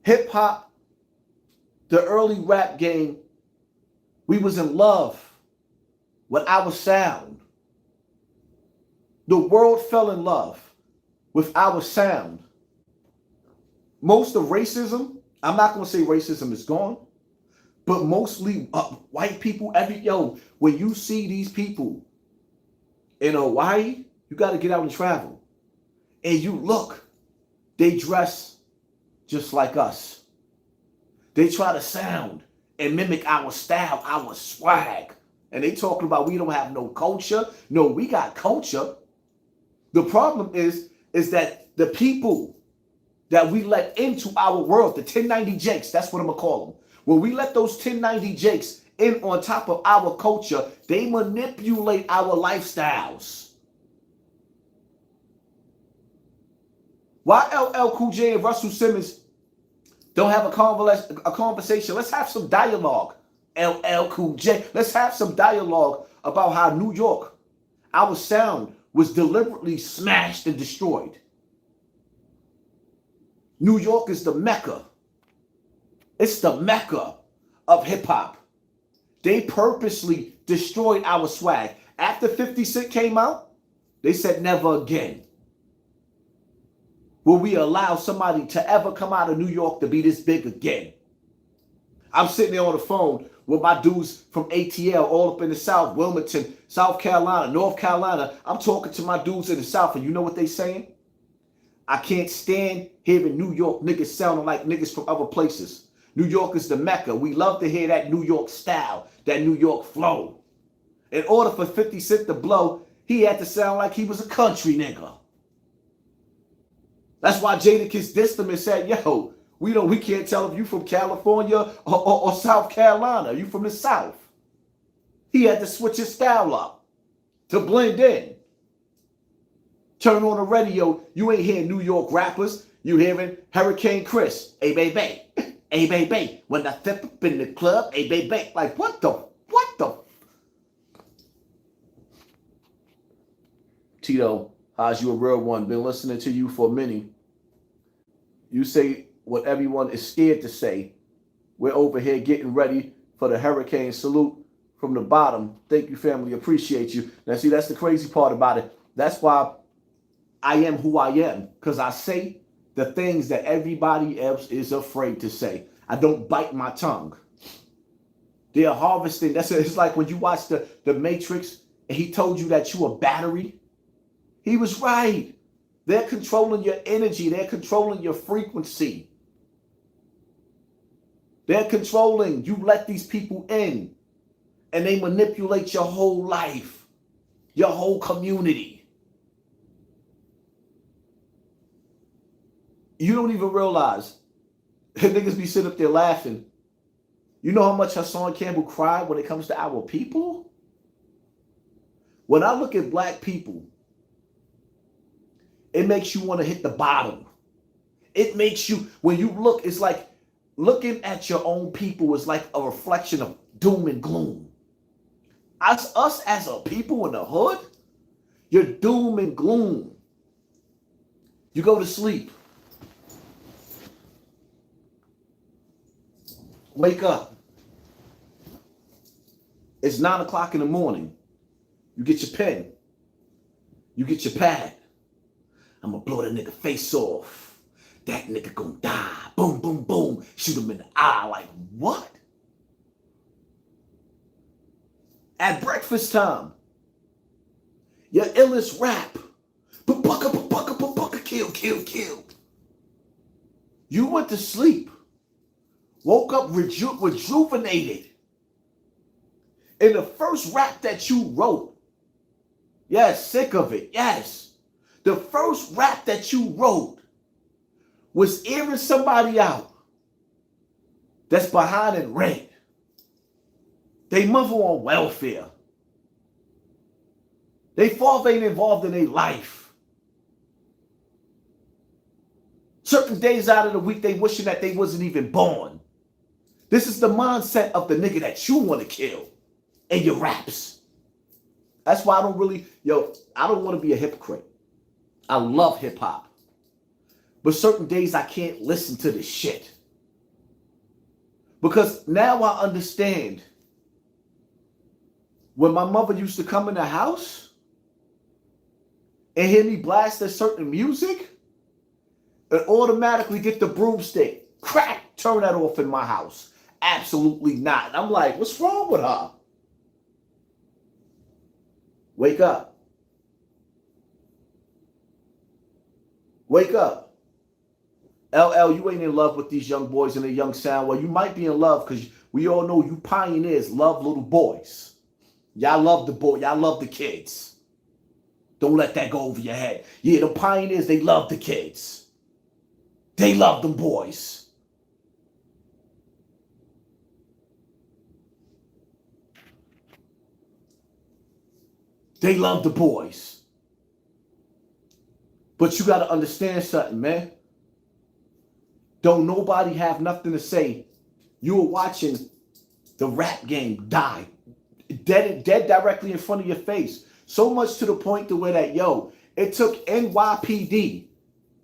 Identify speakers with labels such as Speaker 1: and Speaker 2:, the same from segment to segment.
Speaker 1: Hip hop, the early rap game, we was in love with our sound. The world fell in love with our sound. Most of racism, I'm not going to say racism is gone, but mostly white people, when you see these people in Hawaii, you got to get out and travel. And you look, they dress just like us. They try to sound and mimic our style, our swag. And they talking about we don't have no culture. No, we got culture. The problem is that the people that we let into our world, the 1090 Jakes, that's what I'm going to call them. When we let those 1090 Jakes in on top of our culture, they manipulate our lifestyles. Why LL Cool J and Russell Simmons don't have a conversation? Let's have some dialogue. LL Cool J, let's have some dialogue about how New York, our sound, was deliberately smashed and destroyed. New York is the Mecca. It's the Mecca of hip hop. They purposely destroyed our swag. After 50 Cent came out, they said never again will we allow somebody to ever come out of New York to be this big again. I'm sitting there on the phone with my dudes from ATL all up in the South, Wilmington, South Carolina, North Carolina. I'm talking to my dudes in the South, and you know what they saying? I can't stand hearing New York niggas sounding like niggas from other places. New York is the Mecca. We love to hear that New York style, that New York flow. In order for 50 Cent to blow, he had to sound like he was a country nigga. That's why Jadakiss dissed him and said, yo, we can't tell if you from California or South Carolina. You from the South. He had to switch his style up to blend in. Turn on the radio, you ain't hearing New York rappers. You hearing Hurricane Chris. Hey, baby. Hey, baby. When I step up in the club, hey, baby. Like, what the? Tito, how's you a real one? Been listening to you for a minute. You say what everyone is scared to say. We're over here getting ready for the hurricane salute from the bottom. Thank you, family. Appreciate you. Now, see, that's the crazy part about it. That's why I am who I am, because I say the things that everybody else is afraid to say. I don't bite my tongue. They're harvesting. It's like when you watch the Matrix and he told you that you a battery. He was right. They're controlling your energy. They're controlling your frequency. They're controlling. You let these people in and they manipulate your whole life, your whole community. You don't even realize. Niggas be sitting up there laughing. You know how much Hassan Campbell cried when it comes to our people? When I look at black people, it makes you want to hit the bottom. It makes you, when you look, it's like looking at your own people is like a reflection of doom and gloom. Us as a people in the hood, you're doom and gloom. You go to sleep. Wake up. It's 9 o'clock in the morning. You get your pen. You get your pad. I'm gonna blow that nigga face off. That nigga gonna die. Boom, boom, boom. Shoot him in the eye. Like, what? At breakfast time, your illest rap. Kill. You went to sleep. Woke up rejuvenated. And the first rap that you wrote, yes, sick of it, yes. The first rap that you wrote was airing somebody out that's behind in rent. They mother on welfare. They father ain't involved in their life. Certain days out of the week, they wishing that they wasn't even born. This is the mindset of the nigga that you want to kill in your raps. That's why I don't want to be a hypocrite. I love hip hop. But certain days I can't listen to this shit. Because now I understand when my mother used to come in the house and hear me blast a certain music, and automatically get the broomstick, crack, turn that off in my house. Absolutely not. And I'm like, what's wrong with her? Wake up. Wake up. LL, you ain't in love with these young boys and the young sound. Well, you might be in love because we all know you pioneers love little boys. Y'all love the boy. Y'all love the kids. Don't let that go over your head. Yeah, the pioneers, they love the kids. They love them boys. They love the boys. But you got to understand something, man. Don't nobody have nothing to say. You were watching the rap game die. Dead directly in front of your face. So much to the point to where that, yo, it took NYPD.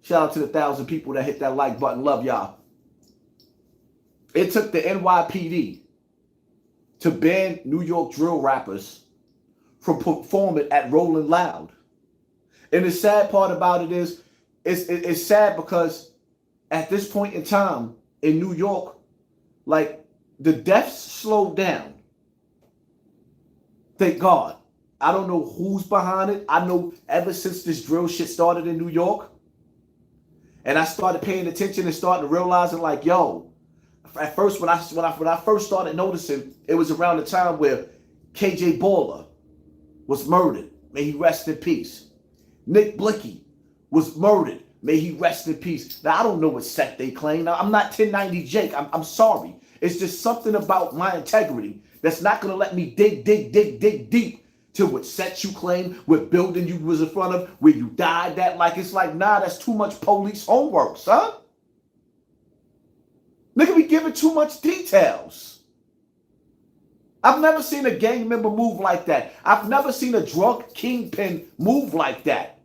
Speaker 1: Shout out to the 1,000 people that hit that like button. Love y'all. It took the NYPD to ban New York drill rappers from performing at Rolling Loud. And the sad part about it is, it's sad because at this point in time in New York, like the deaths slowed down. Thank God. I don't know who's behind it. I know ever since this drill shit started in New York, and I started paying attention and starting realizing, like, yo, at first when I first started noticing, it was around the time where KJ Baller was murdered. May he rest in peace. Nick Blicky was murdered. May he rest in peace. Now, I don't know what sect they claim. Now, I'm not 1090 Jake. I'm sorry. It's just something about my integrity that's not going to let me dig deep to what sect you claim, what building you was in front of, where you died, that like, it's like, nah, that's too much police homework, son. Nigga be giving too much details. I've never seen a gang member move like that. I've never seen a drug kingpin move like that.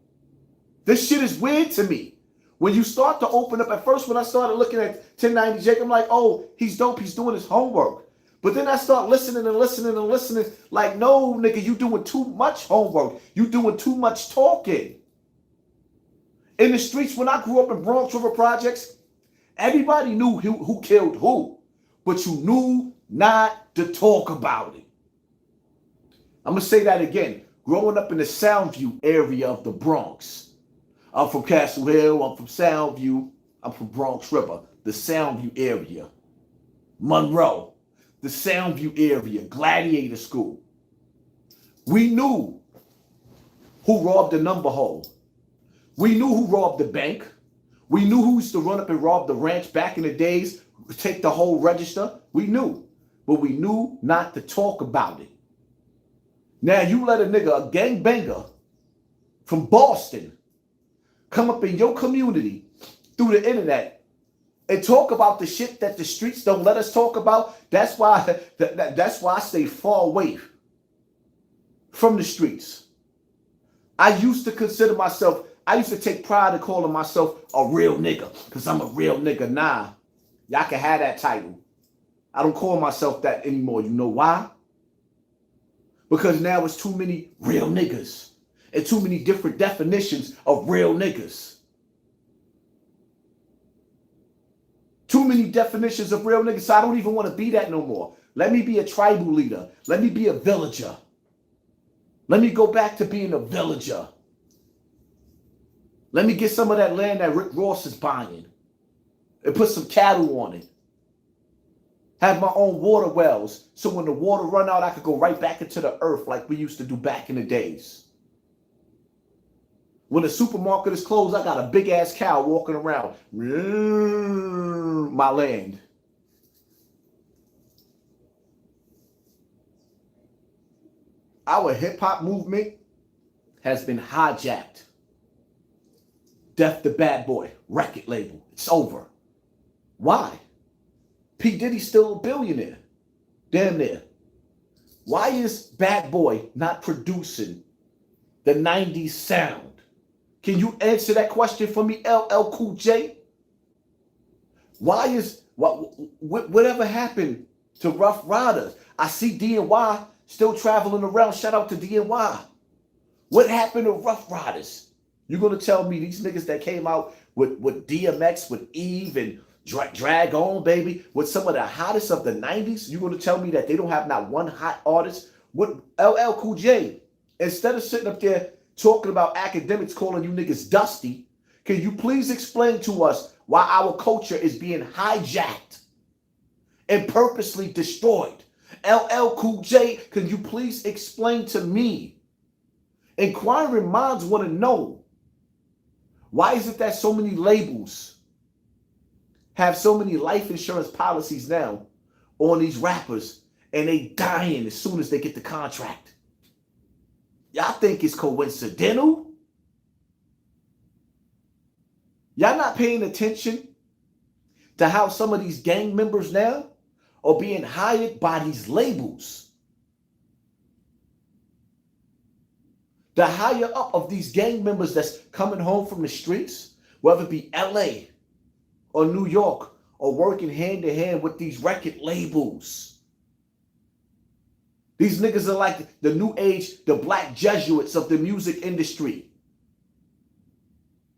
Speaker 1: This shit is weird to me. When you start to open up, at first when I started looking at 1090 Jake, I'm like, oh, he's dope, he's doing his homework. But then I start listening, like, no, nigga, you doing too much homework. You doing too much talking. In the streets, when I grew up in Bronx River Projects, everybody knew who killed who. But you knew not to talk about it. I'm going to say that again. Growing up in the Soundview area of the Bronx. I'm from Castle Hill. I'm from Soundview. I'm from Bronx River. The Soundview area. Monroe. The Soundview area, Gladiator School. We knew who robbed the number hole. We knew who robbed the bank. We knew who used to run up and rob the ranch back in the days, take the whole register. We knew, but we knew not to talk about it. Now you let a nigga, a gangbanger from Boston, come up in your community through the internet and talk about the shit that the streets don't let us talk about. That's why I stay far away from the streets. I used to consider myself, I used to take pride in calling myself a real nigga because I'm a real nigga. Nah, y'all can have that title. I don't call myself that anymore. You know why? Because now it's too many real niggas and too many different definitions of real niggas. Too many definitions of real niggas, so I don't even want to be that no more. Let me be a tribal leader. Let me be a villager. Let me go back to being a villager. Let me get some of that land that Rick Ross is buying and put some cattle on it. Have my own water wells, so when the water run out, I could go right back into the earth like we used to do back in the days. When the supermarket is closed, I got a big ass cow walking around. My land. Our hip hop movement has been hijacked. Death to Bad Boy, record label. It's over. Why? P. Diddy's still a billionaire. Damn near. Why is Bad Boy not producing the 90s sound? Can you answer that question for me, LL Cool J? Why Whatever happened to Rough Riders? I see DNY still traveling around. Shout out to DNY. What happened to Rough Riders? You're going to tell me these niggas that came out with DMX, with Eve, and Drag On, baby, with some of the hottest of the 90s, you're going to tell me that they don't have not one hot artist? What LL Cool J, instead of sitting up there talking about academics calling you niggas dusty, can you please explain to us why our culture is being hijacked and purposely destroyed? LL Cool J, can you please explain to me? Inquiring minds want to know, why is it that so many labels have so many life insurance policies now on these rappers and they dying as soon as they get the contract? Y'all think it's coincidental? Y'all not paying attention to how some of these gang members now are being hired by these labels? The higher up of these gang members that's coming home from the streets, whether it be LA or New York, or working hand in hand with these record labels. These niggas are like the new age, the black Jesuits of the music industry.